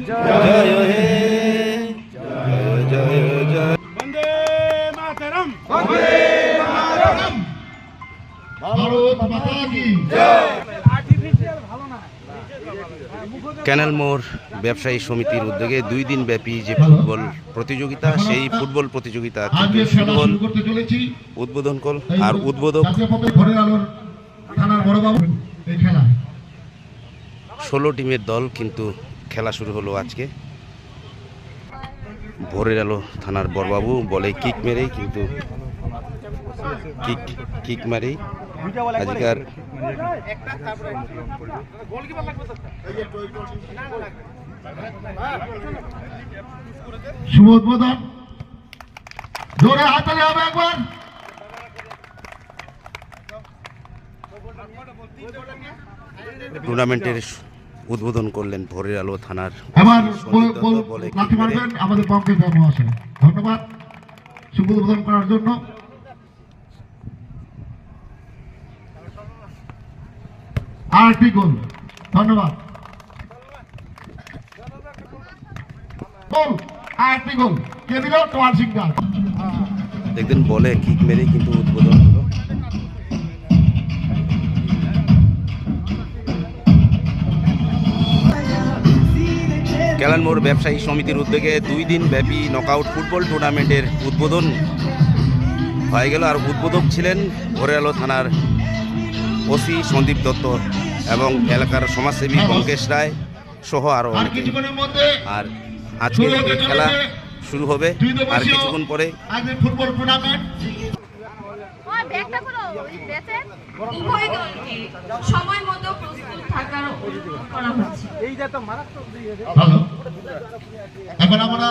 জয় হে জয় জয় জয়। বন্দে মাতরম। বন্দে মাতরম। ভারত মাতা কি জয়। আর্টিফিশিয়াল ভালো না। ক্যানেল মোড় ব্যবসায়ী সমিতির উদ্যোগে 2 দিন ব্যাপী যে ফুটবল প্রতিযোগিতা, সেই ফুটবল প্রতিযোগিতা আজকে শুরু হল। শুরু করতে চলেছি। উদ্বোধন কল আর উদ্বোধক জাতীয় পতাকা ভোরের আলোর থানার বড়বাবু এই খেলা 16 টিমের দল কিন্তু খেলা শুরু হলো আজকে। ভোরের আলো থানার বড়বাবু বলে কিক মেরেই কিন্তু কিক মারেই আজকের শুভ উদ্বোধন। জোরে হাততালি হবে একবার। টুর্নামেন্টের উদ্বোধন করলেন ভোরের আলো থানার এবার সন্দীপ দত্ত বলে কিক লাঠি মেরে। মারবেন আমাদের পঙ্কজ মহাশয়। ধন্যবাদ শুভ উদ্বোধন করার জন্য। আরেকটি গোল। ধন্যবাদ। গোল আরেকটি গোল কে দিল? তোয়ার সিংদার। দেখবেন বলে কিক মেরেই কিন্তু উদ্বোধন হলো। ক্যানেল মোড় ব্যবসায়ী সমিতির উদ্যোগে 2 দিন ব্যাপী নকআউট ফুটবল টুর্নামেন্টের উদ্বোধন হয়ে গেল। আর উদ্বোধক ছিলেন ভোরের আলো থানার ওসি সন্দীপ দত্ত এবং এলাকার সমাজসেবী পঙ্কেশ রায় সহ আরও আর অনেকে। কিছুক্ষণের মধ্যে আর আজকের এই খেলা শুরু হবে আর কিছুক্ষণ পরে। আজকের ফুটবল টুর্নামেন্ট উভয় দলকে সময় মতো প্রস্তুত থাকার অনুরোধ করা হচ্ছে। এই যে তো মারাত্মক ভালো। এখন আমরা